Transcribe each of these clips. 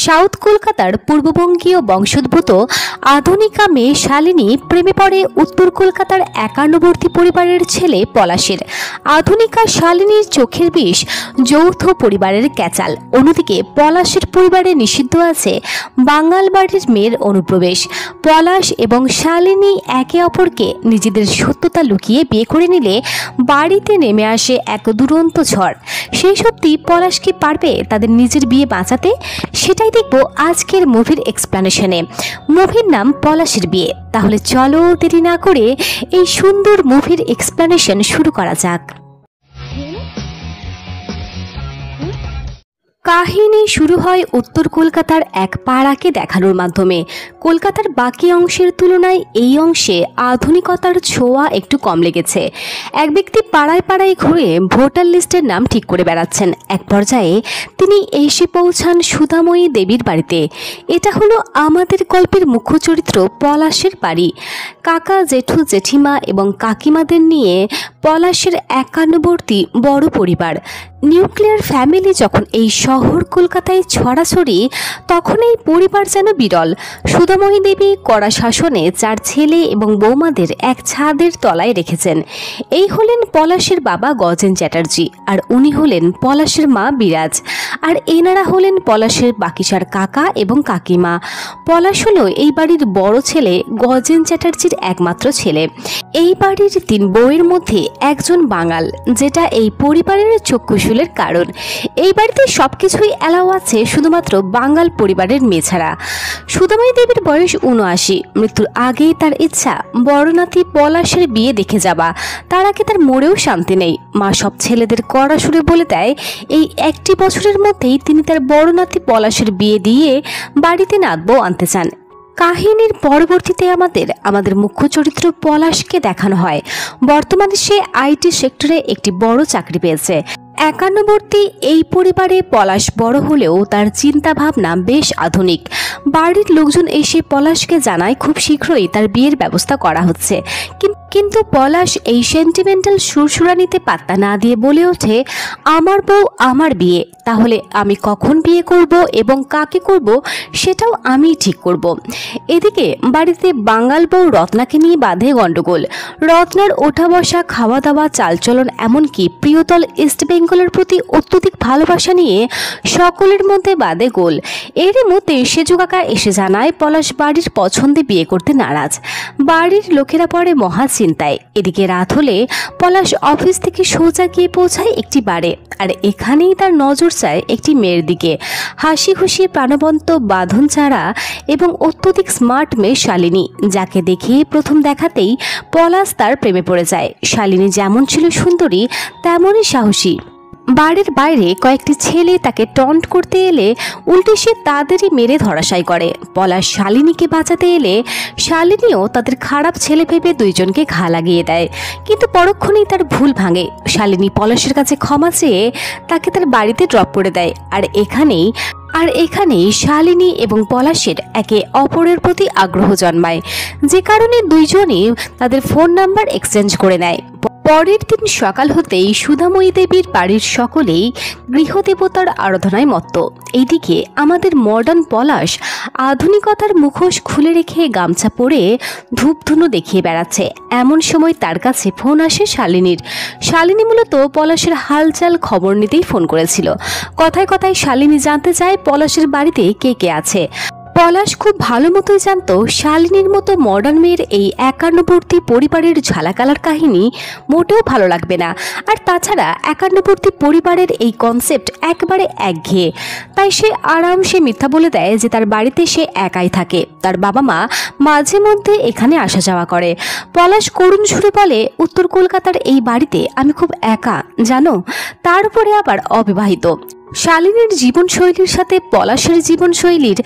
South কলকাতার পূর্ববঙ্গীয় বংশোদ্ভূত আধুনিকা মেয়ে শালিনী প্রেমে পড়ে উত্তর কলকাতার একান্নবর্তী পরিবারের ছেলে পলাশের। আধুনিকা শালিনীর চোখের বিষ, যৌথ পরিবারের ক্যাচাল। অন্যদিকে পলাশের পরিবারে নিষিদ্ধ আছে বাঙাল বাড়ির মেয়ের অনুপ্রবেশ। পলাশ এবং শালিনী একে অপরকে নিজেদের সত্যতা লুকিয়ে বিয়ে করে নিলে বাড়িতে নেমে আসে এক দুরন্ত ঝড়। সেই সত্যি পলাশ কি পারবে তাদের নিজের বিয়ে বাঁচাতে? সেটাই দেখবো আজকের মুভির এক্সপ্লেনেশনে। মুভির নাম পলাশের বিয়ে। তাহলে চলো দেরি না করে এই সুন্দর মুভির এক্সপ্লেনেশন শুরু করা যাক। কাহিনী শুরু হয় উত্তর কলকাতার এক পাড়াকে দেখানোর মাধ্যমে। কলকাতার বাকি অংশের তুলনায় এই অংশে আধুনিকতার ছোঁয়া একটু কম লেগেছে। এক ব্যক্তি পাড়ায় পাড়ায় ঘুরে ভোটার লিস্টের নাম ঠিক করে বেড়াচ্ছেন। এক পর্যায়ে তিনি এসে পৌঁছান সুধাময়ী দেবীর বাড়িতে। এটা হলো আমাদের গল্পের মুখ্য চরিত্র পলাশের বাড়ি। কাকা, জেঠু, জেঠিমা এবং কাকিমাদের নিয়ে পলাশের একান্নবর্তী বড় পরিবার। নিউক্লিয়ার ফ্যামিলি যখন এই শহর কলকাতায় ছড়াছড়ি, তখন এই পরিবার যেন বিরল। সুধাময়ী দেবী কড়া শাসনে 4 ছেলে এবং বৌমাদের এক ছাদের তলায় রেখেছেন। এই হলেন পলাশের বাবা গজেন চ্যাটার্জি, আর উনি হলেন পলাশের মা বিরাজ, আর এনারা হলেন পলাশের বাকি 4 কাকা এবং কাকিমা। পলাশ হলো এই বাড়ির বড় ছেলে, গজেন চ্যাটার্জির একমাত্র ছেলে। এই বাড়ির 3 বউয়ের মধ্যে একজন বাঙাল, যেটা এই পরিবারের চক্ষুশূলের কারণ। এই বাড়িতে সবকিছুই অ্যালাও আছে শুধুমাত্র বাঙাল পরিবারের মেয়ে ছাড়া। সুধাময়ী দেবীর বয়স 79। মৃত্যুর আগেই তার ইচ্ছা বড় নাতি পলাশের বিয়ে দেখে যাবা। তার আগে তার মরেও শান্তি নেই। মা সব ছেলেদের কড়া সুরে বলে দেয় এই 1টি বছরের মধ্যেই তিনি তার বড় নাতি পলাশের বিয়ে দিয়ে বাড়িতে নাতবউ আনতে চান। কাহিনীর পরবর্তীতে আমাদের মুখ্য চরিত্র পলাশকে দেখানো হয়। বর্তমানে সে আইটি সেক্টরে একটি বড় চাকরি পেয়েছে। একান্নবর্তী এই পরিবারে পলাশ বড় হলেও তার চিন্তা ভাবনা বেশ আধুনিক। বাড়ির লোকজন এসে পলাশকে জানায় খুব শীঘ্রই তার বিয়ের ব্যবস্থা করা হচ্ছে। কিন্তু পলাশ এই সেন্টিমেন্টাল সুরসুরানিতে পাত্তা না দিয়ে বলে ওঠে, আমার বউ আমার বিয়ে, তাহলে আমি কখন বিয়ে করব এবং কাকে করব সেটাও আমি ঠিক করব। এদিকে বাড়িতে বাঙাল বউ রত্নাকে নিয়ে বাঁধে গন্ডগোল। রত্নার ওঠা বসা, খাওয়া দাওয়া, চালচলন, এমনকি প্রিয়তল ইস্ট বেঙ্গলের প্রতি অত্যধিক ভালোবাসা নিয়ে সকলের মধ্যে বাঁধে গোল। এরই মধ্যে সেজু কাকা এসে জানায় পলাশ বাড়ির পছন্দে বিয়ে করতে নারাজ। বাড়ির লোকেরা পড়ে মহা চিন্তায়। এদিকে রাত হলে পলাশ অফিস থেকে সোজা গিয়ে পৌঁছায় একটি বারে, আর এখানেই তার নজর চায় একটি মেয়ের দিকে। হাসি খুশি, প্রাণবন্ত, বাঁধন ছাড়া এবং অত্যধিক স্মার্ট মেয়ে শালিনী, যাকে দেখে প্রথম দেখাতেই পলাশ তার প্রেমে পড়ে যায়। শালিনী যেমন ছিল সুন্দরী, তেমনই সাহসী। বাড়ির বাইরে কয়েকটি ছেলে তাকে টন্ট করতে এলে উল্টে সে তাদেরই মেরে ধরাশায়ী করে। পলাশ শালিনীকে বাঁচাতে এলে শালিনীও তাদের খারাপ ছেলে ভেবে 2 জনকে ঘা লাগিয়ে দেয়। কিন্তু পরক্ষণেই তার ভুল ভাঙে। শালিনী পলাশের কাছে ক্ষমা চেয়ে তাকে তার বাড়িতে ড্রপ করে দেয়। আর এখানেই শালিনী এবং পলাশের একে অপরের প্রতি আগ্রহ জন্মায়, যে কারণে 2 জনই তাদের ফোন নাম্বার এক্সচেঞ্জ করে নেয়। পরের দিন সকাল হতেই সুধাময়ী দেবীর বাড়ির সকলেই গৃহদেবতার আরাধনায় মত্ত। এইদিকে আমাদের মডার্ন পলাশ আধুনিকতার মুখোশ খুলে রেখে গামছা পরে ধূপধুনো দেখিয়ে বেড়াচ্ছে। এমন সময় তার কাছে ফোন আসে শালিনীর। শালিনী মূলত পলাশের হালচাল খবর নিতেই ফোন করেছিল। কথায় কথায় শালিনী জানতে চায় পলাশের বাড়িতে কে কে আছে। পলাশ খুব ভালো মতোই জানত শালিনীর মতো মডার্ন মেয়ের এই একান্নবর্তী পরিবারের ঝালাকালার কাহিনী মোটেও ভালো লাগবে না। আর তাছাড়া একান্নবর্তী পরিবারের এই কনসেপ্ট একবারে একঘেয়ে। তাই সে আরামসে মিথ্যা বলে দেয় যে তার বাড়িতে সে একাই থাকে। তার বাবা মা মাঝে মধ্যে এখানে আসা যাওয়া করে। পলাশ করুণ সুরে বলে, উত্তর কলকাতার এই বাড়িতে আমি খুব একা জানো, তার উপরে আবার অবিবাহিত। শালিনীর জীবনশৈলীর সাথে পলাশের জীবনশৈলীর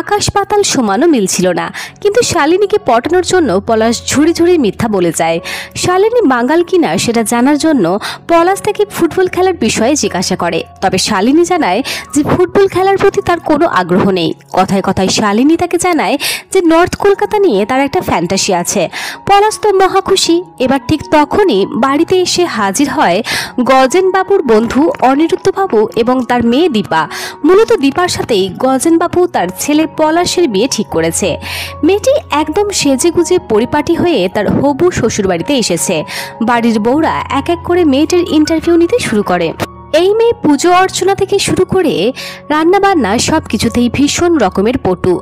আকাশ পাতাল সমানও মিল ছিল না। কিন্তু শালিনীকে পটানোর জন্য পলাশ ঝুড়ি ঝুড়ি মিথ্যা বলে যায়। শালিনী বাঙাল কিনা সেটা জানার জন্য পলাশ থেকে ফুটবল খেলার বিষয়ে জিজ্ঞাসা করে। তবে শালিনী জানায় যে ফুটবল খেলার প্রতি তার কোনো আগ্রহ নেই। কথায় কথায় শালিনী তাকে জানায় যে নর্থ কলকাতা নিয়ে তার একটা ফ্যান্টাসি আছে। পলাশ তো মহা খুশি। এবার ঠিক তখনই বাড়িতে এসে হাজির হয় গজেন বাবুর বন্ধু অনিরুদ্ধ বাবু এবং তার তার মেয়ে দীপা। মূলত দীপার সাথেই গজেনবাবু তার ছেলে পলাশের বিয়ে ঠিক করেছে। মেয়েটি একদম সেজেগুজে পরিপাটি হয়ে তার হবু শ্বশুরবাড়িতে এসেছে। বাড়ির বউরা এক এক করে মেয়েটির ইন্টারভিউ নিতে শুরু করে। এই মেয়ে পুজো অর্চনা থেকে শুরু করে রান্নাবান্না সব কিছুতেই ভীষণ রকমের পটু।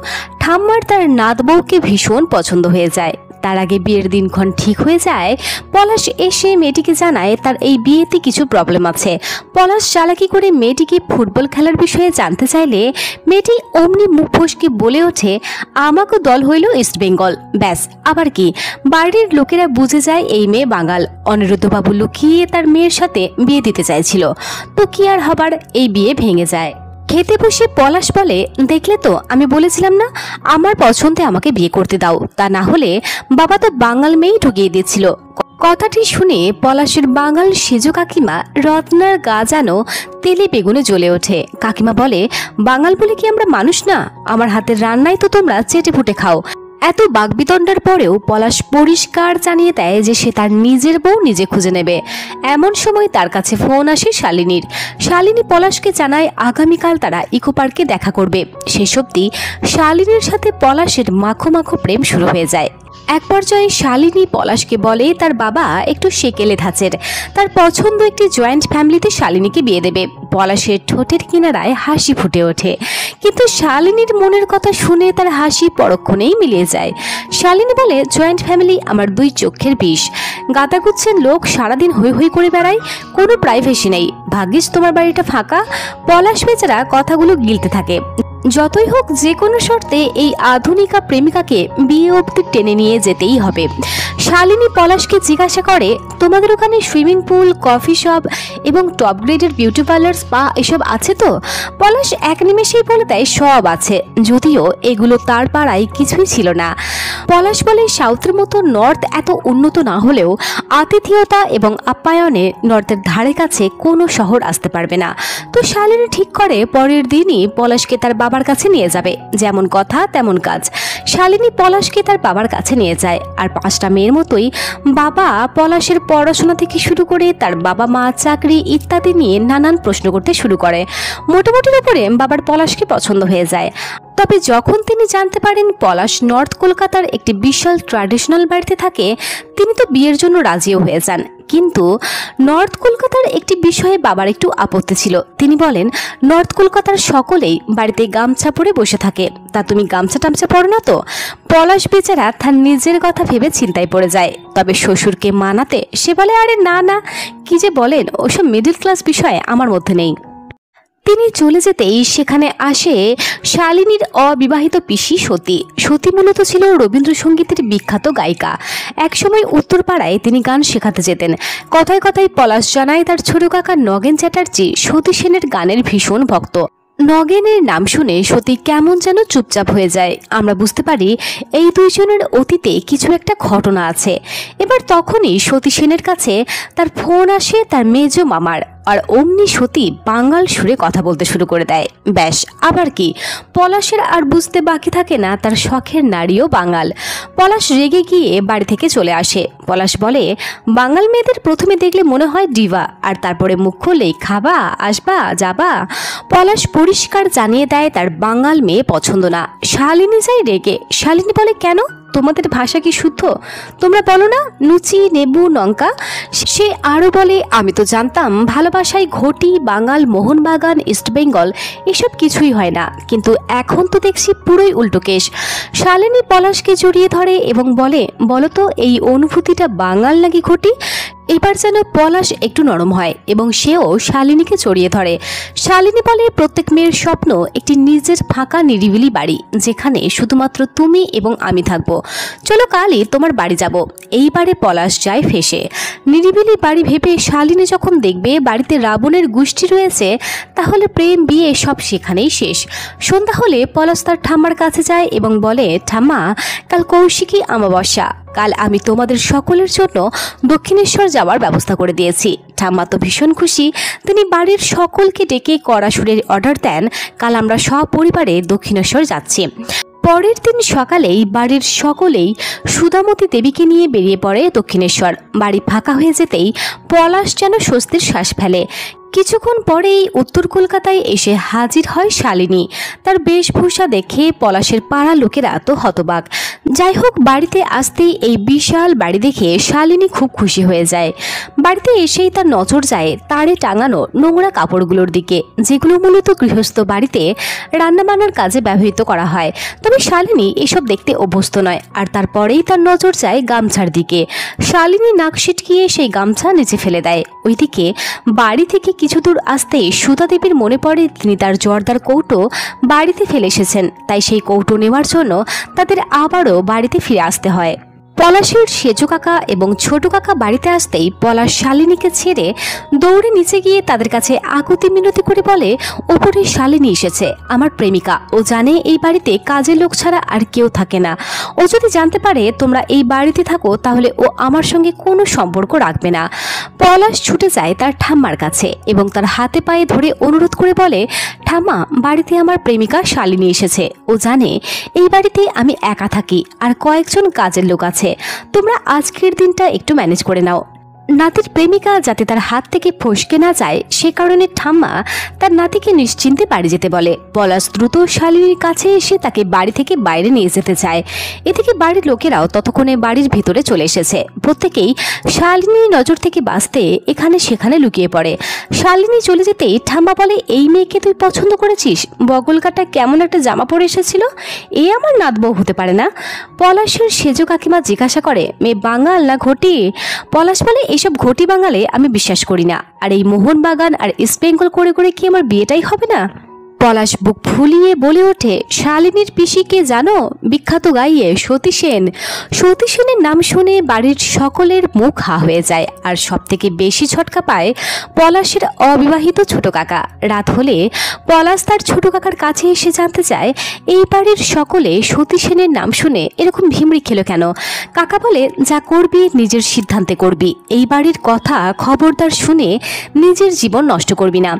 ঠাম্মার তার নাত বউকে ভীষণ পছন্দ হয়ে যায়। তার আগে বিয়ের দিনক্ষণ ঠিক হয়ে যায়। পলাশ এসে মেয়েটিকে জানায় তার এই বিয়েতে কিছু প্রবলেম আছে। পলাশ চালাকি করে মেয়েটিকে ফুটবল খেলার বিষয়ে জানতে চাইলে মেয়েটি অমনি মুখ ফসকে বলে ওঠে, আমাকে দল হইল ইস্ট বেঙ্গল। ব্যাস, আবার কি? বাড়ির লোকেরা বুঝে যায় এই মেয়ে বাঙাল। অনিরুদ্ধবাবু লুকিয়ে তার মেয়ের সাথে বিয়ে দিতে চাইছিল, তো কি আর হবার, এই বিয়ে ভেঙে যায়। খেতে বসে পলাশ বলে, দেখলে তো, আমি বলেছিলাম না আমার পছন্দে আমাকে বিয়ে করতে দাও, তা না হলে বাবা তো বাঙাল মেয়েই ঢুকিয়ে দিয়েছিল। কথাটি শুনে পলাশের বাঙাল সেজো কাকিমা রত্নার গা যেন তেলে বেগুনে জ্বলে ওঠে। কাকিমা বলে, বাঙাল বলে কি আমরা মানুষ না? আমার হাতের রান্নাই তো তোমরা চেটে ফুটে খাও। এত বাগবিতণ্ডার পরেও পলাশ পরিষ্কার জানিয়ে দেয় যে সে তার নিজের বউ নিজে খুঁজে নেবে। এমন সময় তার কাছে ফোন আসে শালিনীর। শালিনী পলাশকে জানায় আগামীকাল তারা ইকো পার্কে দেখা করবে। শেষ অবধি শালিনীর সাথে পলাশের মাখো মাখো প্রেম শুরু হয়ে যায়। এক পর্যায়ে শালিনী পলাশকে বলে তার বাবা একটু সেকেলে ধাঁচের, তার পছন্দ একটি জয়েন্ট ফ্যামিলিতে শালিনীকে বিয়ে দেবে। পলাশের ঠোঁটের কিনারায় হাসি ফুটে ওঠে, কিন্তু শালিনীর মনের কথা শুনে তার হাসি পরক্ষণেই মিলিয়ে যায়। শালিনী বলে, জয়েন্ট ফ্যামিলি আমার দুই চোখের বিষ। গাদাগুচ্ছের লোক সারাদিন হই হই করে বেড়ায়, কোনো প্রাইভেসি নেই। ভাগ্যিস তোমার বাড়িটা ফাঁকা। পলাশ বেচারা কথাগুলো গিলতে থাকে। যতই হোক যে কোনো শর্তে এই আধুনিকা প্রেমিকাকে বিয়ে অবধি টেনে নিয়ে যেতেই হবে। শালিনী পলাশকে জিজ্ঞাসা করে, তোমাদের ওখানে সুইমিং পুল, কফি শপ এবং টপ গ্রেডের বিউটি পার্লার, স্পা এসব আছে তো? পলাশ এক নিমেষেই বলে দেয় সব আছে, যদিও এগুলো তার পাড়ায় কিছুই ছিল না। পলাশ বলে, সাউথের মতো নর্থ এত উন্নত না হলেও আতিথেয়তা এবং আপ্যায়নে নর্থের ধারে কাছে কোনো শহর আসতে পারবে না। তো শালিনী ঠিক করে পরের দিনই পলাশকে তার বাবার কাছে নিয়ে যাবে। যেমন কথা তেমন কাজ। শালিনী পলাশকে তার বাবার কাছে নিয়ে যায়। আর 5টা মেয়ের মতোই বাবা পলাশের পড়াশোনা থেকে শুরু করে তার বাবা মা, চাকরি ইত্যাদি নিয়ে নানান প্রশ্ন করতে শুরু করে। মোটামুটির উপরে বাবার পলাশকে পছন্দ হয়ে যায়। তবে যখন তিনি জানতে পারেন পলাশ নর্থ কলকাতার একটি বিশাল ট্র্যাডিশনাল বাড়িতে থাকে, তিনি তো বিয়ের জন্য রাজিও হয়ে যান। কিন্তু নর্থ কলকাতার একটি বিষয়ে বাবার একটু আপত্তি ছিল। তিনি বলেন, নর্থ কলকাতার সকলেই বাড়িতে গামছা পরে বসে থাকে, তা তুমি গামছা টামছা পরো না তো? পলাশ বেচারা তার নিজের কথা ভেবে চিন্তায় পড়ে যায়। তবে শ্বশুরকে মানাতে সে বলে, আরে না না, কি যে বলেন, ওসব মিডল ক্লাস বিষয়ে আমার মধ্যে নেই। তিনি চলে যেতেই সেখানে আসে শালিনীর অবিবাহিত পিসি সতী। সতী মূলত ছিল রবীন্দ্রসঙ্গীতের বিখ্যাত গায়িকা। একসময় উত্তরপাড়ায় তিনি গান শেখাতে যেতেন। কথায় কথায় পলাশ জানায় তার ছোট কাকা নগেন চ্যাটার্জি সতী সেনের গানের ভীষণ ভক্ত। নগেনের নাম শুনে সতী কেমন যেন চুপচাপ হয়ে যায়। আমরা বুঝতে পারি এই দুইজনের অতীতে কিছু একটা ঘটনা আছে। এবার তখনই সতী সেনের কাছে তার ফোন আসে তার মেজ মামার, আর অমনি সতী বাঙাল সুরে কথা বলতে শুরু করে দেয়। ব্যাস, আবার কি? পলাশের আর বুঝতে বাকি থাকে না তার শখের নারীও বাঙাল। পলাশ রেগে গিয়ে বাড়ি থেকে চলে আসে। পলাশ বলে, বাঙাল মেয়েদের প্রথমে দেখলে মনে হয় ডিভা, আর তারপরে মুখ খুললেই খাবা, আসবা, যাবা। পলাশ পরিষ্কার জানিয়ে দেয় তার বাঙাল মেয়ে পছন্দ না। শালিনী যায় রেগে। শালিনী বলে, কেন? তোমাদের ভাষা কি শুদ্ধ? তোমরা বলো না লুচি, নেবু, লঙ্কা? সে আরো বলে, আমি তো জানতাম ভালোবাসায় ঘটি, বাঙাল, মোহনবাগান, ইস্ট বেঙ্গল এসব কিছুই হয় না, কিন্তু এখন তো দেখছি পুরোই উল্টো কেস। শালিনী পলাশকে জড়িয়ে ধরে এবং বলে, বলো তো এই অনুভূতিটা বাঙাল নাকি ঘটি? এবার যেন পলাশ একটু নরম হয় এবং সেও শালিনীকে জড়িয়ে ধরে। শালিনী বলে, প্রত্যেক মেয়ের স্বপ্ন একটি নিজের ফাঁকা নিরিবিলি বাড়ি, যেখানে শুধুমাত্র তুমি এবং আমি থাকবো। চলো কালই তোমার বাড়ি যাব। এইবারে পলাশ যায় ফেসে। নিরিবিলি বাড়ি ভেবে শালিনী যখন দেখবে বাড়িতে রাবণের গোষ্ঠী রয়েছে, তাহলে প্রেম বিয়ে সব সেখানেই শেষ। সন্ধ্যা হলে পলাশ তার ঠাম্মার কাছে যায় এবং বলে, ঠাম্মা, কাল কৌশিকী অমাবস্যা, কাল আমি তোমাদের সকলের জন্য দক্ষিণেশ্বর যাওয়ার ব্যবস্থা করে দিয়েছি। ঠাম্মা তো ভীষণ খুশি। তিনি বাড়ির সকলকে ডেকে কড়া সুরের অর্ডার দেন, কাল আমরা সপরিবারে দক্ষিণেশ্বর যাচ্ছি। পরের দিন সকালেই বাড়ির সকলেই সুধামতী দেবীকে নিয়ে বেরিয়ে পড়ে দক্ষিণেশ্বর। বাড়ি ফাঁকা হয়ে যেতেই পলাশ যেন স্বস্তির শ্বাস ফেলে। কিছুক্ষণ পরেই উত্তর কলকাতায় এসে হাজির হয় শালিনী। তার বেশভূষা দেখে পলাশের পাড়া লোকেরা তো হতবাক। যাই হোক, বাড়িতে আসতেই এই বিশাল বাড়ি দেখে শালিনী খুব খুশি হয়ে যায়। বাড়িতে এসেই তার নজর যায় তারে টাঙানো নোংরা কাপড়গুলোর দিকে, যেগুলো মূলত গৃহস্থ বাড়িতে রান্নাবান্নার কাজে ব্যবহৃত করা হয়। তবে শালিনী এসব দেখতে অভ্যস্ত নয়। আর তারপরেই তার নজর যায় গামছার দিকে। শালিনী নাক সিটকিয়ে সেই গামছা নিচে ফেলে দেয়। ওইদিকে বাড়ি থেকে কিছু দূর আসতেই সুধা দেবীর মনে পড়ে তিনি তার জর্দার কৌটো বাড়িতে ফেলে এসেছেন। তাই সেই কৌটো নেওয়ার জন্য তাদের আবারও বাড়িতে ফিরে আসতে হয়। পলাশের সেজো কাকা এবং ছোট কাকা বাড়িতে আসতেই পলাশ শালিনীকে ছেড়ে দৌড়ে নিচে গিয়ে তাদের কাছে আকুতি মিনতি করে বলে, ওপরে শালিনী এসেছে, আমার প্রেমিকা। ও জানে এই বাড়িতে কাজের লোক ছাড়া আর কেউ থাকে না। ও যদি জানতে পারে তোমরা এই বাড়িতে থাকো তাহলে ও আমার সঙ্গে কোনো সম্পর্ক রাখবে না। পলাশ ছুটে যায় তার ঠাম্মার কাছে এবং তার হাতে পায়ে ধরে অনুরোধ করে বলে, ঠাম্মা, বাড়িতে আমার প্রেমিকা শালিনী এসেছে। ও জানে এই বাড়িতে আমি একা থাকি আর কয়েকজন কাজের লোক আছে। তোমরা আজকের দিনটা একটু ম্যানেজ করে নাও। নাতির প্রেমিকা যাতে তার হাত থেকে ফসকে না যায় সে কারণে ঠাম্মা তার নাতিকে নিশ্চিন্তে বাড়ি যেতে বলে। পলাশ দ্রুত শালিনীর কাছে এসে তাকে বাড়ি থেকে বাইরে নিয়ে যেতে চায়। এদিকে বাড়ির লোকেরাও ততক্ষণে বাড়ির ভিতরে চলে এসেছে। প্রত্যেকেই শালিনীর নজর থেকে বাঁচতে এখানে সেখানে লুকিয়ে পড়ে। শালিনী চলে যেতেই ঠাম্মা বলে, এই মেয়েকে তুই পছন্দ করেছিস? বগল কাটা কেমন একটা জামা পরে এসেছিল, এ আমার নাতবউ হতে পারে না? পলাশের সেজো কাকিমা জিজ্ঞাসা করে, মেয়ে বাঙাল না ঘটি? পলাশ বলে, এইসব ঘটি বাঙালে আমি বিশ্বাস করি না। আর এই মোহনবাগান আর ইস্ট বেঙ্গল করে করে কি আমার বিয়েটাই হবে না? পলাশ বুক ফুলিয়ে বলে ওঠে, শালিনীর পিসিকে জানো? বিখ্যাত গাইয়ে সতী সেন। সতী সেনের নাম শুনে বাড়ির সকলের মুখ হা হয়ে যায়। আর সব থেকে বেশি ঝটকা পায় পলাশের অবিবাহিত ছোট কাকা। রাত হলে পলাশ তার ছোট কাকার কাছে এসে জানতে চায়, এই বাড়ির সকলে সতী সেনের নাম শুনে এরকম ভিমড়ি খেলো কেন? কাকা বলে, যা করবি নিজের সিদ্ধান্তে করবি, এই বাড়ির কথা খবরদার শুনে নিজের জীবন নষ্ট করবি না।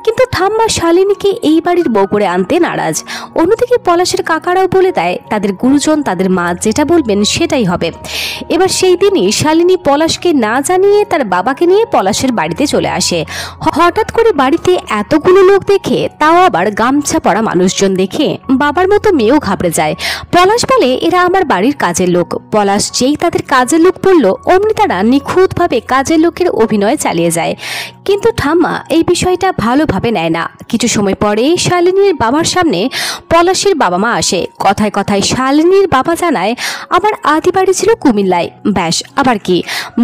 কিন্তু ঠাম্মা শালিনীকে এই বাড়ির বউ করে আনতে নারাজ। অন্যদিকে পলাশের কাকারাও বলে দেয় তাদের গুরুজন তাদের মা যেটা বলবেন সেটাই হবে। এবার সেই দিনই শালিনী পলাশকে না জানিয়ে তার বাবাকে নিয়ে পলাশের বাড়িতে চলে আসে। হঠাৎ করে বাড়িতে এতগুলো লোক দেখে, তাও আবার গামছা পরা মানুষজন দেখে বাবার মতো মেয়েও ঘাবড়ে যায়। পলাশ বলে, এরা আমার বাড়ির কাজের লোক। পলাশ যেই তাদের কাজের লোক বলল অমনি তারা নিখুঁতভাবে কাজের লোকের অভিনয় চালিয়ে যায়। কিন্তু ঠাম্মা এই বিষয়টা ভালোভাবে নেয় না। কিছু সময় পরে শালিনীর বাবার সামনে পলাশের বাবা মা আসে। কথায় কথায় শালিনীর বাবা জানায়, আমার আদি বাড়ি ছিল কুমিল্লায়। ব্যাস, আবার কি?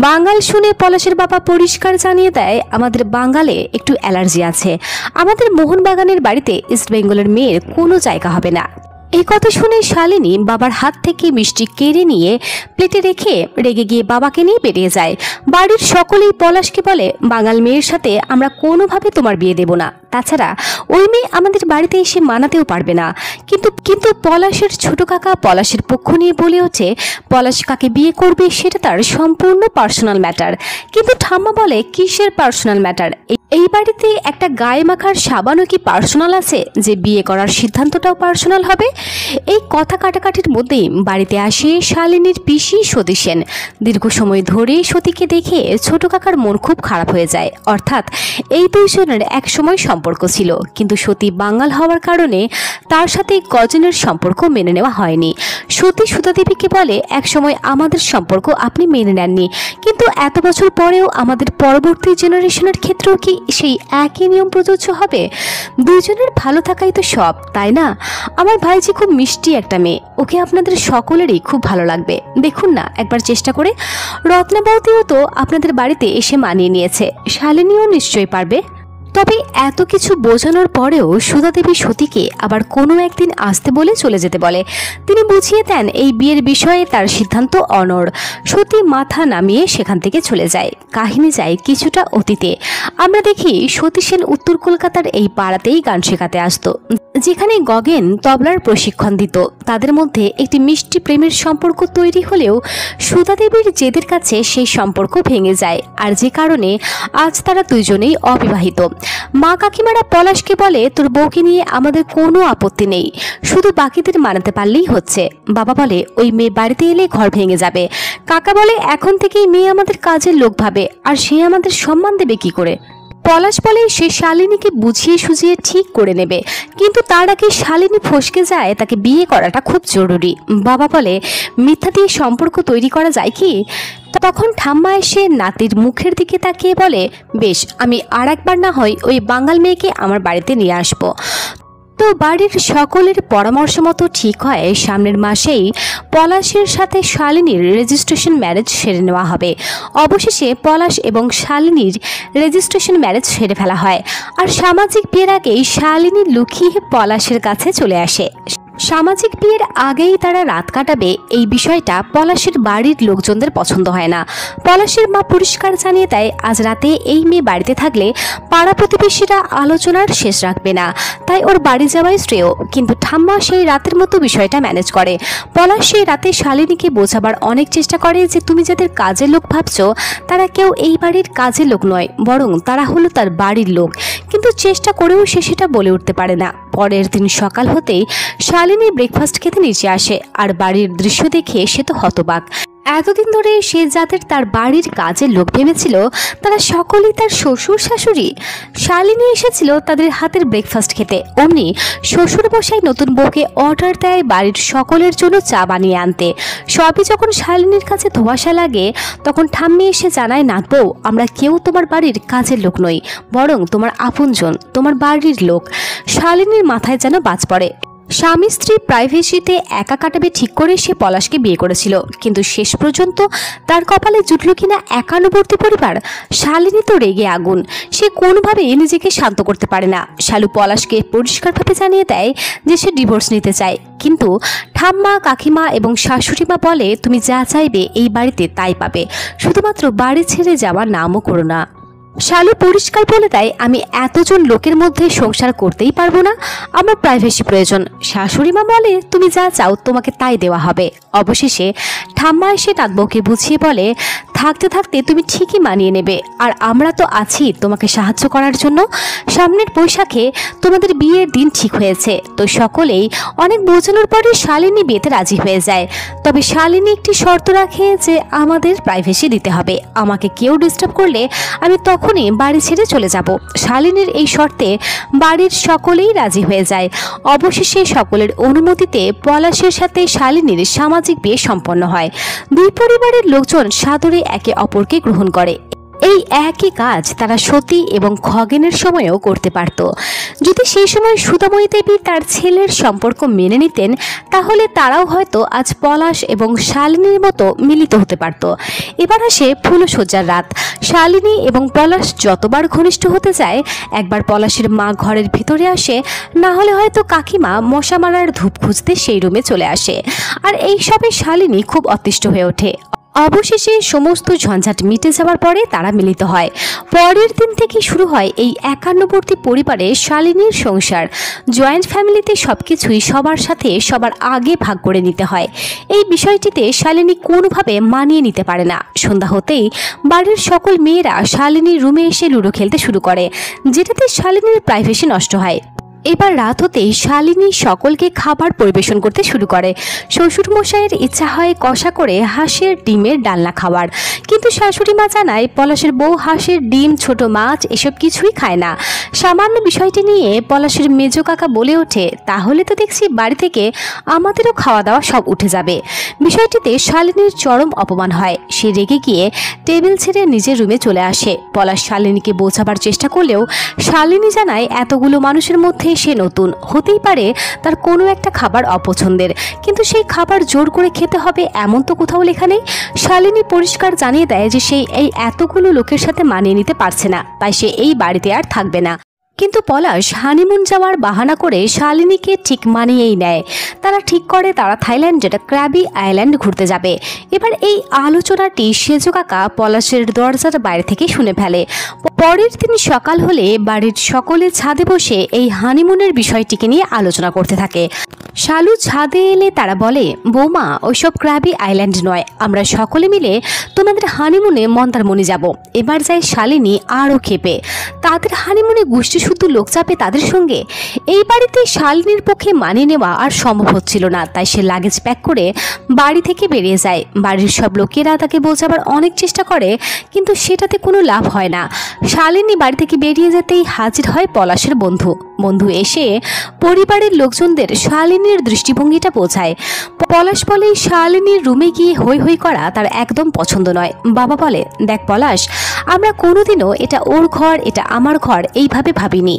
বাঙাল শুনে পলাশের বাবা পরিষ্কার জানিয়ে দেয়, আমাদের বাঙালে একটু অ্যালার্জি আছে। আমাদের মোহনবাগানের বাড়িতে ইস্ট বেঙ্গলের মেয়ের কোনো জায়গা হবে না। এই কথা শুনে শালিনী বাবার হাত থেকে মিষ্টি কেড়ে নিয়ে প্লেটে রেখে রেগে গিয়ে বাবাকে নিয়ে বেরিয়ে যায়। বাড়ির সকলেই পলাশকে বলে, বাঙাল মেয়ের সাথে আমরা কোনোভাবে তোমার বিয়ে দেব না। তাছাড়া ওই মেয়ে আমাদের বাড়িতে এসে মানাতেও পারবে না। কিন্তু পলাশের ছোট কাকা পলাশের পক্ষ নিয়ে বলে ওঠে, পলাশ কাকে বিয়ে করবে সেটা তার সম্পূর্ণ পার্সোনাল ম্যাটার। কিন্তু ঠাম্মা বলে, কিসের পার্সোনাল ম্যাটার? এই বাড়িতে একটা গায়ে মাখার সাবানও কি পার্সোনাল আছে যে বিয়ে করার সিদ্ধান্তটাও পার্সোনাল হবে? এই কথা কাটাকাটির মধ্যেই বাড়িতে আসে শালিনীর পিসি সতী সেন। দীর্ঘ সময় ধরে সতীকে দেখে ছোট কাকার মন খুব খারাপ হয়ে যায়। অর্থাৎ এই দুইজনের এক সময় সম্পর্ক ছিল, কিন্তু সতী বাঙাল হওয়ার কারণে তার সাথে কজনের সম্পর্ক মেনে নেওয়া হয়নি। সতী সুধা দেবীকে বলে, এক সময় আমাদের সম্পর্ক আপনি মেনে নেননি, কিন্তু এত বছর পরেও আমাদের পরবর্তী জেনারেশনের ক্ষেত্রেও কি সেই একই নিয়ম প্রযোজ্য হবে? দুইজনের ভালো থাকাই তো সব, তাই না? আমার ভাইজি খুব মিষ্টি একটা মেয়ে, ওকে আপনাদের সকলেরই খুব ভালো লাগবে। দেখুন না একবার চেষ্টা করে। রত্নাবতীও তো আপনাদের বাড়িতে এসে মানিয়ে নিয়েছে, শালিনীও নিশ্চয়ই পারবে। তবে এত কিছু বোঝানোর পরেও সুধা দেবী সতীকে আবার কোনো একদিন আসতে বলে চলে যেতে বলে। তিনি বুঝিয়ে দেন এই বিয়ের বিষয়ে তার সিদ্ধান্ত অনড়। সতী মাথা নামিয়ে সেখান থেকে চলে যায়। কাহিনী যায় কিছুটা অতীতে। আমরা দেখি সতী সেন উত্তর কলকাতার এই পাড়াতেই গান শেখাতে আসতো। যেখানে গগেন তবলার প্রশিক্ষণ দিত। তাদের মধ্যে একটি মিষ্টি প্রেমের সম্পর্ক তৈরি হলেও সুধা দেবীর জেদের কাছে সেই সম্পর্ক ভেঙে যায়, আর যে কারণে আজ তারা দুইজনেই অবিবাহিত। মা কাকিমারা পলাশকে বলে, তোর বউকে নিয়ে আমাদের কোনো আপত্তি নেই, শুধু বাকিদের মানাতে পারলেই হচ্ছে। বাবা বলে, ওই মেয়ে বাড়িতে এলে ঘর ভেঙে যাবে। কাকা বলে, এখন থেকেই মেয়ে আমাদের কাজের লোক ভাবে, আর সে আমাদের সম্মান দেবে কি করে। পলাশ বলে সে শালিনীকে বুঝিয়ে সুঝিয়ে ঠিক করে নেবে, কিন্তু তার আগে শালিনী ফসকে যায়, তাকে বিয়ে করাটা খুব জরুরি। বাবা বলে, মিথ্যা দিয়ে সম্পর্ক তৈরি করা যায় কি? তখন ঠাম্মা এসে নাতির মুখের দিকে তাকিয়ে বলে, বেশ, আমি আর একবার না হয় ওই বাঙাল মেয়েকে আমার বাড়িতে নিয়ে আসবো। তো বাড়ির সকলের পরামর্শ মতো ঠিক হয় সামনের মাসেই পলাশের সাথে শালিনীর রেজিস্ট্রেশন ম্যারেজ সেরে নেওয়া হবে। অবশেষে পলাশ এবং শালিনীর রেজিস্ট্রেশন ম্যারেজ সেরে ফেলা হয়, আর সামাজিক বিয়ের আগেই শালিনী লুকিয়ে পলাশের কাছে চলে আসে। সামাজিক বিয়ের আগেই তারা রাত কাটাবে, এই বিষয়টা পলাশের বাড়ির লোকজনদের পছন্দ হয় না। পলাশের মা পরিষ্কার জানিয়ে দেয়, আজ রাতে এই মেয়ে বাড়িতে থাকলে পাড়া প্রতিবেশীরা আলোচনার শেষ রাখবে না, তাই ওর বাড়ি যাওয়াই শ্রেয়। কিন্তু ঠাম্মা সেই রাতের মতো বিষয়টা ম্যানেজ করে। পলাশ সেই রাতে শালিনীকে বোঝাবার অনেক চেষ্টা করে যে তুমি যাদের কাজের লোক ভাবছো তারা কেউ এই বাড়ির কাজের লোক নয়, বরং তারা হলো তার বাড়ির লোক। কিন্তু চেষ্টা করেও সে সেটা বলে উঠতে পারে না। পরের দিন সকাল হতেই শালিনী ব্রেকফাস্ট খেতে নিচে আসে, আর বাড়ির দৃশ্য দেখে সে তো হতবাক। এতদিন ধরে সে যাদের তার বাড়ির কাজের লোক ভেবেছিল তারা সকলেই তার শ্বশুর শাশুড়ি। শালিনী এসেছিল তাদের হাতের ব্রেকফাস্ট খেতে, অমনি শ্বশুর মশাই নতুন বউকে অর্ডার দেয় বাড়ির সকলের জন্য চা বানিয়ে আনতে। সবই যখন শালিনীর কাছে ধোঁয়াশা লাগে, তখন ঠাম্মি এসে জানায়, নাত বউ, আমরা কেউ তোমার বাড়ির কাজের লোক নই, বরং তোমার আপনজন, তোমার বাড়ির লোক। শালিনীর মাথায় যেন বাজ পড়ে। স্বামী স্ত্রী প্রাইভেসিতে একা কাটাবে ঠিক করে সে পলাশকে বিয়ে করেছিল, কিন্তু শেষ পর্যন্ত তার কপালে জুটল কিনা একান্নবর্তী পরিবার। শালিনী তো রেগে আগুন, সে কোনোভাবেই নিজেকে শান্ত করতে পারে না। শালু পলাশকে পরিষ্কারভাবে জানিয়ে দেয় যে সে ডিভোর্স নিতে চায়, কিন্তু ঠাম্মা কাকিমা এবং শাশুড়ি মা বলে, তুমি যা চাইবে এই বাড়িতে তাই পাবে, শুধুমাত্র বাড়ি ছেড়ে যাওয়ার নামও করো না। শালু পরিষ্কার বলে দেয়, আমি এতজন লোকের মধ্যে সংসার করতেই পারবো না, আমার প্রাইভেসি প্রয়োজন। শাশুড়ি মা বলে, তুমি যা চাও তোমাকে তাই দেওয়া হবে। অবশেষে ঠাম্মা এসে নাতবউকে বুঝিয়ে বলে, থাকতে থাকতে তুমি ঠিকই মানিয়ে নেবে, আর আমরা তো আছি তোমাকে সাহায্য করার জন্য। সামনের বৈশাখে তোমাদের বিয়ের দিন ঠিক হয়েছে। তো সকলেই অনেক বোঝানোর পরে শালিনী বিয়েতে রাজি হয়ে যায়। তবে শালিনী একটি শর্ত রাখে যে আমাদের প্রাইভেসি দিতে হবে, আমাকে কেউ ডিস্টার্ব করলে আমি তখনই বাড়ি ছেড়ে চলে যাব। শালিনীর এই শর্তে বাড়ির সকলেই রাজি হয়ে যায়। অবশেষে সকলের অনুমতিতে পলাশের সাথে শালিনীর সামাজিক বিয়ে সম্পন্ন হয়। দুই পরিবারের লোকজন সাদরে একে অপরকে গ্রহণ করে। এই একই কাজ তারা সতী এবং খগেনের সময়ও করতে পারত। যদি সেই সময় সুধাময়ী দেবী তার ছেলের সম্পর্ক মেনে নিতেন, তাহলে তারাও হয়তো আজ পলাশ এবং শালিনীর মতো মিলিত হতে পারত। এবার আসে ফুলসজ্জার রাত। শালিনী এবং পলাশ যতবার ঘনিষ্ঠ হতে যায়, একবার পলাশের মা ঘরের ভিতরে আসে, না হলে হয়তো কাকিমা মশা মারার ধূপ খুঁজতে সেই রুমে চলে আসে। আর এই সবে শালিনী খুব অতিষ্ঠ হয়ে ওঠে। অবশেষে সমস্ত ঝঞ্ঝাট মিটে যাওয়ার পরে তারা মিলিত হয়। পরের দিন থেকে শুরু হয় এই একান্নবর্তী পরিবারে শালিনীর সংসার। জয়েন্ট ফ্যামিলিতে সবকিছুই সবার সাথে সবার আগে ভাগ করে নিতে হয়। এই বিষয়টিতে শালিনী কোনোভাবে মানিয়ে নিতে পারে না। সন্ধ্যা হতেই বাড়ির সকল মেয়েরা শালিনীর রুমে এসে লুডো খেলতে শুরু করে, যেটাতে শালিনীর প্রাইভেসি নষ্ট হয়। এবার রাত হতেই শালিনী সকলকে খাবার পরিবেশন করতে শুরু করে। শ্বশুরমশাইয়ের ইচ্ছা হয় কষা করে হাঁসের ডিমের ডালনা খাওয়ার, কিন্তু শাশুড়ি মা জানায় পলাশের বউ হাঁসের ডিম, ছোট মাছ এসব কিছুই খায় না। সামান্য বিষয়টি নিয়ে পলাশের মেজো কাকা বলে ওঠে, তাহলে তো দেখছি বাড়ি থেকে আমাদেরও খাওয়া দাওয়া সব উঠে যাবে। বিষয়টিতে শালিনীর চরম অপমান হয়। সে রেগে গিয়ে টেবিল ছেড়ে নিজের রুমে চলে আসে। পলাশ শালিনীকে বোঝাবার চেষ্টা করলেও শালিনী জানায় এতগুলো মানুষের মধ্যে সে নতুন, হতেই পারে তার কোনো একটা খাবার অপছন্দের, কিন্তু সেই খাবার জোর করে খেতে হবে এমন তো কোথাও লেখা নেই। শালিনী পরিষ্কার জানিয়ে দেয় যে সে এই এতগুলো লোকের সাথে মানিয়ে নিতে পারছে না, তাই সে এই বাড়িতে আর থাকবে না। কিন্তু পলাশ হানিমুন যাওয়ার বাহানা করে শালিনীকে ঠিক মানিয়েই নেয়। তারা ঠিক করে তারা থাইল্যান্ডের ক্র্যাবি আইল্যান্ড ঘুরতে যাবে। এবার এই আলোচনাটি সেজো কাকা পলাশের দরজার বাইরে থেকে শুনে ফেলে। পরের দিন সকাল হলে বাড়ির সকলে ছাদে বসে এই হানিমুনের বিষয়টিকে নিয়ে আলোচনা করতে থাকে। শালু ছাদে এলে তারা বলে, বৌমা ওইসব ক্র্যাবি আইল্যান্ড নয়, আমরা সকলে মিলে তোমাদের হানিমুনে মন্দারমণি যাব। এবার যায় শালিনী আরও ক্ষেপে। তাদের হানিমুনে গোষ্ঠী শুধু লোক চাপে তাদের সঙ্গে। এই বাড়িতে শালিনীর পক্ষে মানিয়ে নেওয়া আর সম্ভব হচ্ছিল না, তাই সে লাগেজ প্যাক করে বাড়ি থেকে বেরিয়ে যায়। বাড়ির সব লোকেরা তাকে বোঝাবার অনেক চেষ্টা করে, কিন্তু সেটাতে কোনো লাভ হয় না। শালিনী বাড়ি থেকে বেরিয়ে যেতেই হাজির হয় পলাশের বন্ধু। বন্ধু এসে পরিবারের লোকজনদের শালিনীর দৃষ্টিভঙ্গিটা বোঝায়। পলাশ বলে, শালিনীর রুমে গিয়ে হই হই করা তার একদম পছন্দ নয়। বাবা বলে, দেখ পলাশ, আমরা কোনোদিনও এটা ওর ঘর এটা আমার ঘর এইভাবে ভাবিনি।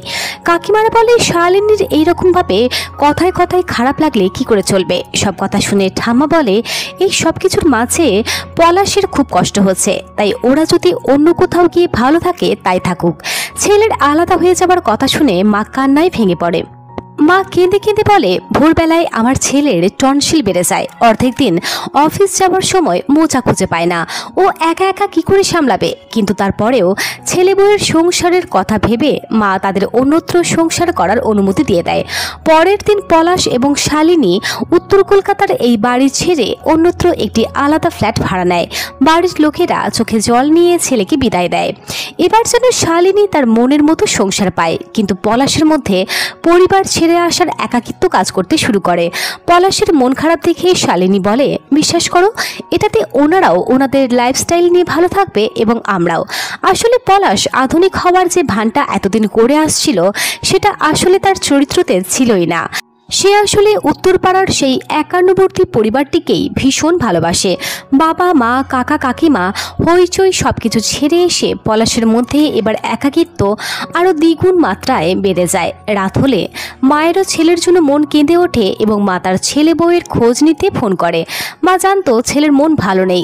কাকিমারা বলে, শালিনীর এইরকমভাবে কথায় কথায় খারাপ লাগলে কি করে চলবে। সব কথা শুনে ঠাম্মা বলে, এই সব কিছুর মাঝে পলাশের খুব কষ্ট হচ্ছে, তাই ওরা যদি অন্য কোথাও গিয়ে ভালো থাকে তাই থাকুক। ছেলের আলাদা হয়ে যাবার কথা শুনে মা কান্নায় ভেঙে পড়ে। মা কেঁদে কেঁদে বলে, ভোরবেলায় আমার ছেলের টনসিল বেড়ে যায়, অর্ধেক দিন অফিস যাওয়ার সময় মোচা খুঁজে পায় না, ও একা একা কি করে সামলাবে। কিন্তু তারপরেও ছেলে বউয়ের সংসারের কথা ভেবে মা তাদের অন্যত্র সংসার করার অনুমতি দিয়ে দেয়। পরের দিন পলাশ এবং শালিনী উত্তর কলকাতার এই বাড়ি ছেড়ে অন্যত্র একটি আলাদা ফ্ল্যাট ভাড়া নেয়। বাড়ির লোকেরা চোখে জল নিয়ে ছেলেকে বিদায় দেয়। এবার যেন শালিনী তার মনের মতো সংসার পায়, কিন্তু পলাশের মধ্যে পরিবার ছেড়ে আসার একাকিত্ব কাজ করতে শুরু করে। পলাশের মন খারাপ দেখে শালিনী বলে, বিশ্বাস করো, এটাতে ওনারাও ওনাদের লাইফস্টাইল নিয়ে ভালো থাকবে এবং আমরাও। আসলে পলাশ আধুনিক হওয়ার যে ভানটা এতদিন করে আসছিল সেটা আসলে তার চরিত্রতে ছিলই না। সে আসলে উত্তরপাড়ার সেই একান্নবর্তী পরিবারটিকেই ভীষণ ভালোবাসে। বাবা মা কাকা কাকিমা হইচই সবকিছু ছেড়ে এসে পলাশের মধ্যে এবার একাকিত্ব আরও দ্বিগুণ মাত্রায় বেড়ে যায়। রাত হলে মায়েরও ছেলের জন্য মন কেঁদে ওঠে এবং মা তার ছেলে বউয়ের খোঁজ নিতে ফোন করে। মা জানতো ছেলের মন ভালো নেই,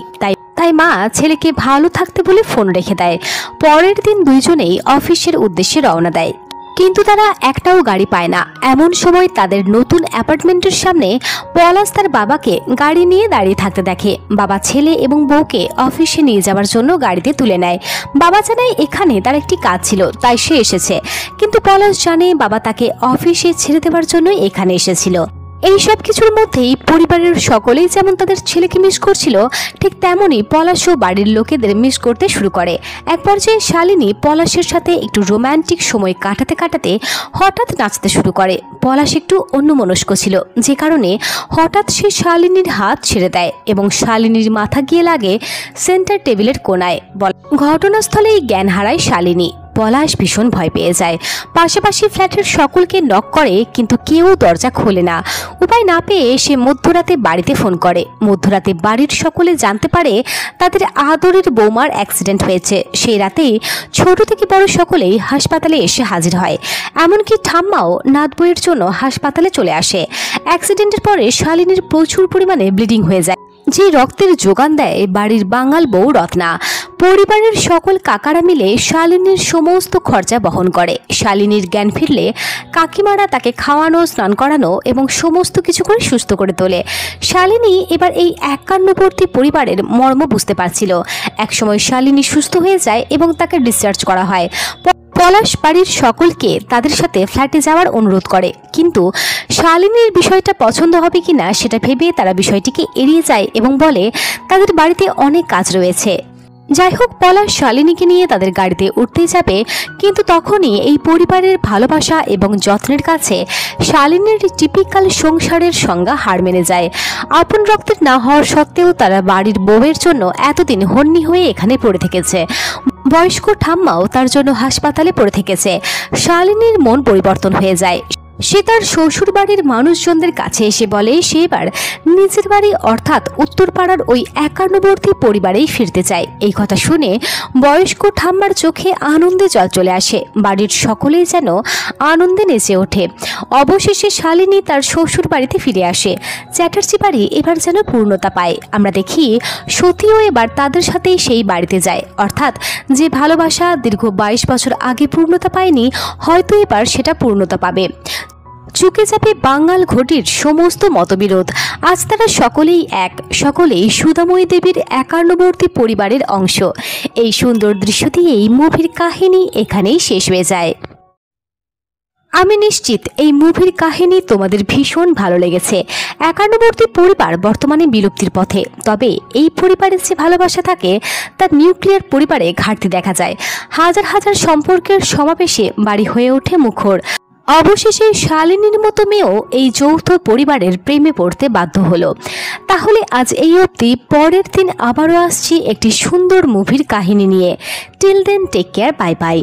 তাই মা ছেলেকে ভালো থাকতে বলে ফোন রেখে দেয়। পরের দিন দুইজনেই অফিসের উদ্দেশ্যে রওনা দেয়, কিন্তু তারা একটাও গাড়ি পায় না। এমন সময় তাদের নতুন অ্যাপার্টমেন্টের সামনে পলাশ তার বাবাকে গাড়ি নিয়ে দাঁড়িয়ে থাকতে দেখে। বাবা ছেলে এবং বউকে অফিসে নিয়ে যাওয়ার জন্য গাড়িতে তুলে নেয়। বাবা জানায় এখানে তার একটি কাজ ছিল, তাই সে এসেছে, কিন্তু পলাশ জানে বাবা তাকে অফিসে ছেড়ে দেওয়ার জন্যই এখানে এসেছিল। এই সব কিছুর মধ্যেই পরিবারের সকলেই যেমন তাদের ছেলেকে মিস করছিল, ঠিক তেমনই পলাশও বাড়ির লোকেদের মিস করতে শুরু করে। এক পর্যায়ে শালিনী পলাশের সাথে একটু রোম্যান্টিক সময় কাটাতে কাটাতে হঠাৎ নাচতে শুরু করে। পলাশ একটু অন্যমনস্ক ছিল, যে কারণে হঠাৎ সে শালিনীর হাত ছেড়ে দেয় এবং শালিনীর মাথা গিয়ে লাগে সেন্টার টেবিলের কোনায়। ঘটনাস্থলেই জ্ঞান হারায় শালিনী। পলাশ ভীষণ ভয় পেয়ে যায়। পাশাপাশি ফ্ল্যাটের সকলকে নক করে, কিন্তু কেউ দরজা খোলে না। উপায় না পেয়ে সে মধ্যরাতে বাড়িতে ফোন করে। মধ্যরাতে বাড়ির সকলে জানতে পারে তাদের আদরের বৌমার অ্যাক্সিডেন্ট হয়েছে। সেই রাতেই ছোট থেকে বড় সকলেই হাসপাতালে এসে হাজির হয়। এমনকি ঠাম্মাও নাত বইয়ের জন্য হাসপাতালে চলে আসে। অ্যাক্সিডেন্টের পরে শালিনীর প্রচুর পরিমাণে ব্লিডিং হয়ে যায়, যে রক্তের যোগান দেয় বাড়ির বাঙাল বউ রত্না। পরিবারের সকল কাকারা মিলে শালিনীর সমস্ত খরচা বহন করে। শালিনীর জ্ঞান ফিরলে কাকিমারা তাকে খাওয়ানো, স্নান করানো এবং সমস্ত কিছু করে সুস্থ করে তোলে। শালিনী এবার এই একান্নবর্তী পরিবারের মর্ম বুঝতে পারছিল। একসময় শালিনী সুস্থ হয়ে যায় এবং তাকে ডিসচার্জ করা হয়। পলাশ বাড়ির সকলকে তাদের সাথে ফ্ল্যাটে যাওয়ার অনুরোধ করে, কিন্তু শালিনীর বিষয়টা পছন্দ হবে কিনা সেটা ভেবে তারা বিষয়টিকে এড়িয়ে যায় এবং বলে তাদের বাড়িতে অনেক কাজ রয়েছে। যাই হোক, পলাশ শালিনীকে নিয়ে তাদের গাড়িতে উঠতেই যাবে, কিন্তু তখনই এই পরিবারের ভালোবাসা এবং যত্নের কাছে শালিনীর টিপিক্যাল সংসারের সংজ্ঞা হার মেনে যায়। আপন রক্তের না হওয়ার সত্ত্বেও তারা বাড়ির বউয়ের জন্য এতদিন হন্যি হয়ে এখানে পড়ে থেকেছে। বয়স্ক ঠাম্মাও তার জন্য হাসপাতালে পড়ে থেকেছে। শালিনীর মন পরিবর্তন হয়ে যায়। সে তার শ্বশুর বাড়ির মানুষজনদের কাছে এসে বলে সে এবার নিজের বাড়ি অর্থাৎ উত্তরপাড়ার ওই একান্নবর্তী পরিবারেই ফিরতে চায়। এই কথা শুনে বয়স্ক ঠাম্মার চোখে আনন্দে জল চলে আসে। বাড়ির সকলেই যেন আনন্দে নেচে ওঠে। অবশেষে শালিনী তার শ্বশুর বাড়িতে ফিরে আসে। চ্যাটার্জি বাড়ি এবার যেন পূর্ণতা পায়। আমরা দেখি সতীও এবার তাদের সাথেই সেই বাড়িতে যায়, অর্থাৎ যে ভালোবাসা দীর্ঘ 22 বছর আগে পূর্ণতা পায়নি, হয়তো এবার সেটা পূর্ণতা পাবে। চুকে যাবে বাঙাল ঘটির সমস্ত মতবিরোধ। আজ তারা সকলেই এক, সকলেই সুধাময়ী দেবীর একান্নবর্তী পরিবারের অংশ। এই সুন্দর দৃশ্য দিয়েই মুভির কাহিনী এখানেই শেষ হয়ে যায়। আমি নিশ্চিত এই মুভির কাহিনী তোমাদের ভীষণ ভালো লেগেছে। একান্নবর্তী পরিবার বর্তমানে বিলুপ্তির পথে, তবে এই পরিবারের যে ভালোবাসা থাকে তার নিউক্লিয়ার পরিবারে ঘাটতি দেখা যায়। হাজার হাজার সম্পর্কের সমাবেশে বাড়ি হয়ে ওঠে মুখর। অবশেষে শালিনীর মতো মেয়েও এই যৌথ পরিবারের প্রেমে পড়তে বাধ্য হলো। তাহলে আজ এই অবধি, পরের দিন আবারও আসছি একটি সুন্দর মুভির কাহিনী নিয়ে। Till then take care, bye by.